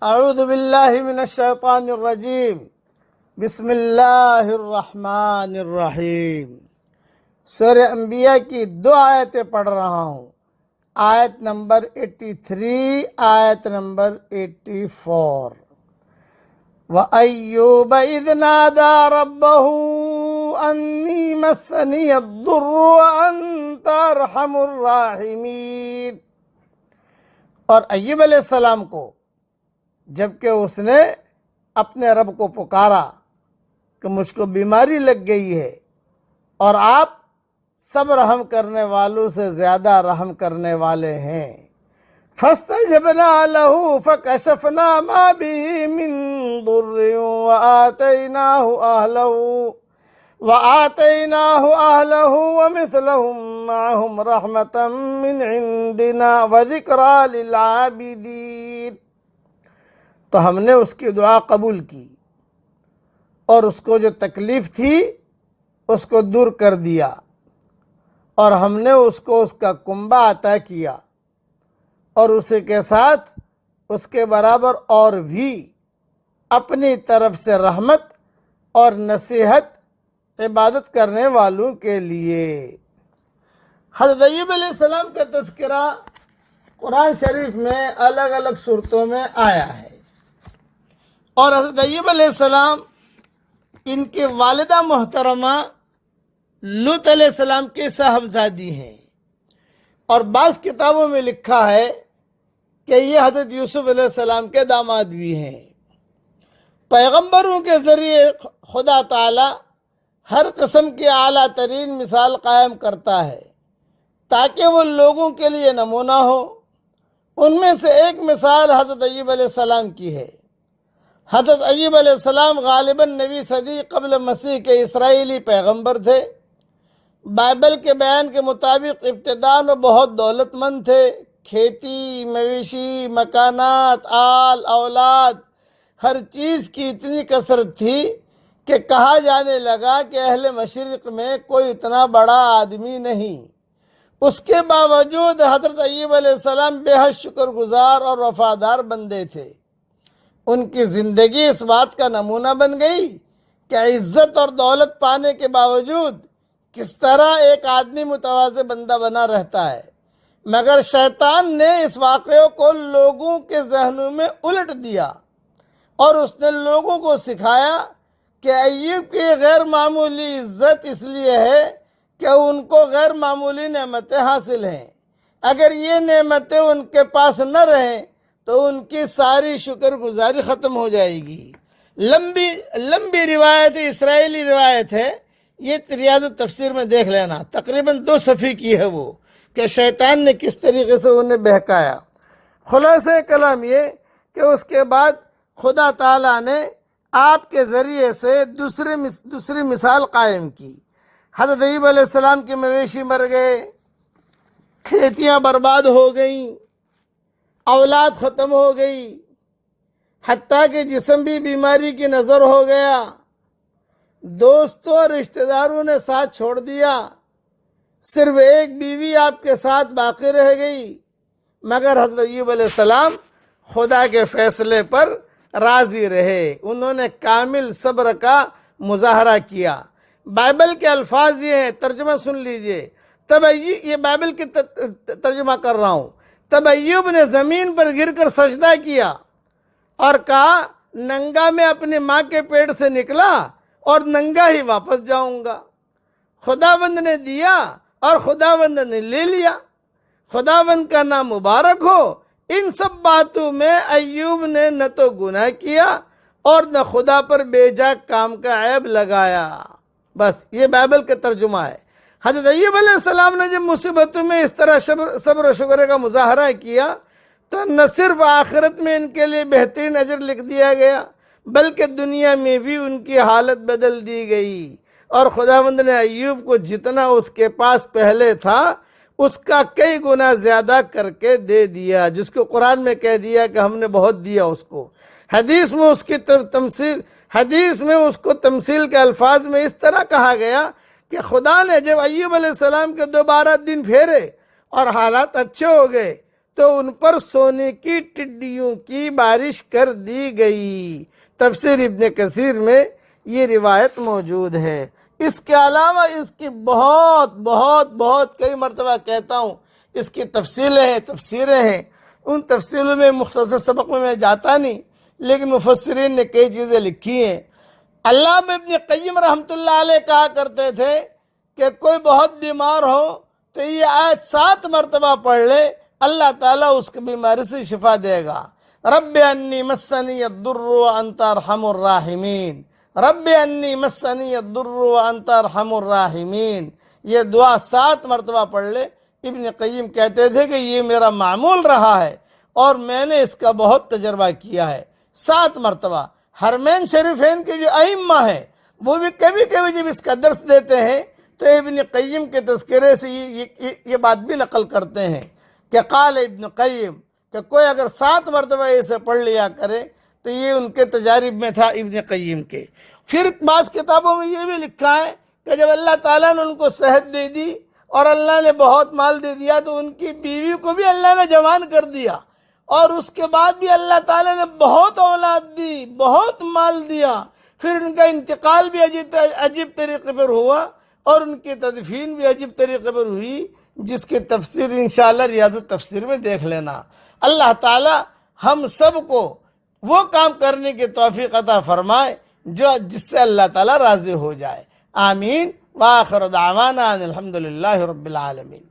اعوذ باللہ من الشیطان الرجیم بسم اللہ الرحمن الرحیم۔ سورہ انبیاء کی 2 آیتیں پڑھ رہا ہوں، آیت نمبر 83، آیت نمبر 84۔ وَأَيُّوبَ إِذْ نَادَى رَبَّهُ أَنِّي مَسَّنِيَ الضُّرُّ وَأَنْتَ أَرْحَمُ الرَّاحِمِينَ۔ اور ایوب علیہ السلام کو جبکہ اس نے اپنے رب کو پکارا کہ مجھ کو بیماری لگ گئی ہے اور آپ سب رحم کرنے والوں سے زیادہ رحم کرنے والے ہیں۔ فَاسْتَجَبْنَا لَهُ فَكَشَفْنَا مَا بِهِ مِن ضُرٍّ وَآتَيْنَاهُ أَهْلَهُ وَمِثْلَهُم مَّعَهُمْ رَحْمَةً مِّنْ عِندِنَا وَذِكْرَىٰ لِلْعَابِدِينَ۔ تو ہم نے اس کی دعا قبول کی اور اس کو جو تکلیف تھی اس کو دور کر دیا، اور ہم نے اس کو اس کا کنبہ عطا کیا، اور اسی کے ساتھ اس کے برابر اور بھی اپنی طرف سے رحمت اور نصیحت عبادت کرنے والوں کے لیے۔ حضرت ایوب علیہ السلام کا تذکرہ قرآن شریف میں الگ الگ صورتوں میں آیا ہے، اور حضرت ایوب علیہ السلام ان کے والدہ محترمہ لوط علیہ السلام کے صاحبزادی ہیں، اور بعض کتابوں میں لکھا ہے کہ یہ حضرت یوسف علیہ السلام کے داماد بھی ہیں۔ پیغمبروں کے ذریعے خدا تعالی ہر قسم کی اعلیٰ ترین مثال قائم کرتا ہے تاکہ وہ لوگوں کے لیے نمونہ ہو۔ ان میں سے ایک مثال حضرت ایوب علیہ السلام کی ہے۔ حضرت ایوب علیہ السلام غالباً 9ویں صدی قبل مسیح کے اسرائیلی پیغمبر تھے۔ بائبل کے بیان کے مطابق ابتداء وہ بہت دولت مند تھے، کھیتی، مویشی، مکانات، آل اولاد، ہر چیز کی اتنی کثرت تھی کہ کہا جانے لگا کہ اہل مشرق میں کوئی اتنا بڑا آدمی نہیں۔ اس کے باوجود حضرت ایوب علیہ السلام بے حد شکر گزار اور وفادار بندے تھے۔ ان کی زندگی اس بات کا نمونہ بن گئی کہ عزت اور دولت پانے کے باوجود کس طرح ایک آدمی متواضع بندہ بنا رہتا ہے، مگر شیطان نے اس واقعے کو لوگوں کے ذہنوں میں الٹ دیا، اور اس نے لوگوں کو سکھایا کہ ایوب کی غیر معمولی عزت اس لیے ہے کہ ان کو غیر معمولی نعمتیں حاصل ہیں۔ اگر یہ نعمتیں ان کے پاس نہ رہیں تو ان کی ساری شکر گزاری ختم ہو جائے گی۔ لمبی روایت اسرائیلی روایت ہے، یہ ریاض تفسیر میں دیکھ لینا، تقریباً 2 صفحے کی ہے وہ، کہ شیطان نے کس طریقے سے انہیں بہکایا۔ خلاصہ کلام یہ کہ اس کے بعد خدا تعالیٰ نے آپ کے ذریعے سے دوسری مثال قائم کی۔ حضرت ایوب علیہ السلام کے مویشی مر گئے، کھیتیاں برباد ہو گئیں، اولاد ختم ہو گئی، حتیٰ کہ جسم بھی بیماری کی نظر ہو گیا، دوستوں اور رشتہ داروں نے ساتھ چھوڑ دیا، صرف ایک بیوی آپ کے ساتھ باقی رہ گئی، مگر حضرت ایوب علیہ السلام خدا کے فیصلے پر راضی رہے۔ انہوں نے کامل صبر کا مظاہرہ کیا۔ بائبل کے الفاظ یہ ہیں، ترجمہ سن لیجئے۔ یہ بائبل کی ترجمہ کر رہا ہوں۔ تب ایوب نے زمین پر گر کر سجدہ کیا اور کہا، ننگا میں اپنی ماں کے پیٹ سے نکلا اور ننگا ہی واپس جاؤں گا۔ خداوند نے دیا اور خداوند نے لے لیا، خداوند کا نام مبارک ہو۔ ان سب باتوں میں ایوب نے نہ تو گناہ کیا اور نہ خدا پر بے جا کام کا عیب لگایا۔ بس یہ بائبل کا ترجمہ ہے۔ حضرت ایوب علیہ السلام نے جب مصیبتوں میں اس طرح صبر و شکر کا مظاہرہ کیا تو نہ صرف آخرت میں ان کے لیے بہترین اجر لکھ دیا گیا، بلکہ دنیا میں بھی ان کی حالت بدل دی گئی، اور خداوند نے ایوب کو جتنا اس کے پاس پہلے تھا اس کا کئی گنا زیادہ کر کے دے دیا، جس کو قرآن میں کہہ دیا کہ ہم نے بہت دیا اس کو۔ حدیث میں اس کو تمثیل کے الفاظ میں اس طرح کہا گیا کہ خدا نے جب ایوب علیہ السلام کے دوبارہ دن پھیرے اور حالات اچھے ہو گئے تو ان پر سونے کی ٹڈیوں کی بارش کر دی گئی۔ تفسیر ابن کثیر میں یہ روایت موجود ہے۔ اس کے علاوہ اس کی بہت بہت بہت کئی مرتبہ کہتا ہوں اس کی تفسیریں ہیں۔ ان تفسیروں میں مختصر سبق میں جاتا نہیں، لیکن مفسرین نے کئی چیزیں لکھی ہیں۔ علامہ ابن قیم رحمۃ اللہ علیہ کہا کرتے تھے کہ کوئی بہت بیمار ہو تو یہ آیت 7 مرتبہ پڑھ لے، اللہ تعالیٰ اس کی بیماری سے شفا دے گا۔ رب انی مسنی الضر وانت ارحم الراحمین، رب انی مسنی الضر وانت ارحم الراحمین، یہ دعا 7 مرتبہ پڑھ لے۔ ابن قیم کہتے تھے کہ یہ میرا معمول رہا ہے اور میں نے اس کا بہت تجربہ کیا ہے۔ 7 مرتبہ حرمین شریفین کے جو ائمہ ہیں وہ بھی کبھی کبھی جب اس کا درس دیتے ہیں تو ابن قیم کے تذکرے سے یہ بات بھی نقل کرتے ہیں کہ قال ابن قیم کہ کوئی اگر 7 مرتبہ اسے پڑھ لیا کرے تو یہ ان کے تجارب میں تھا ابن قیم کے۔ پھر بعض کتابوں میں یہ بھی لکھا ہے کہ جب اللہ تعالیٰ نے ان کو صحت دے دی اور اللہ نے بہت مال دے دیا تو ان کی بیوی کو بھی اللہ نے جوان کر دیا، اور اس کے بعد بھی اللہ تعالیٰ نے بہت اولاد دی، بہت مال دیا۔ پھر ان کا انتقال بھی عجیب طریقے پر ہوا اور ان کی تدفین بھی عجیب طریقے پر ہوئی، جس کی تفسیر انشاءاللہ ریاض التفسیر میں دیکھ لینا۔ اللہ تعالیٰ ہم سب کو وہ کام کرنے کی توفیق عطا فرمائے جس سے اللہ تعالیٰ راضی ہو جائے۔ آمین۔ وآخر دعوانا ان الحمد للہ رب العالمین۔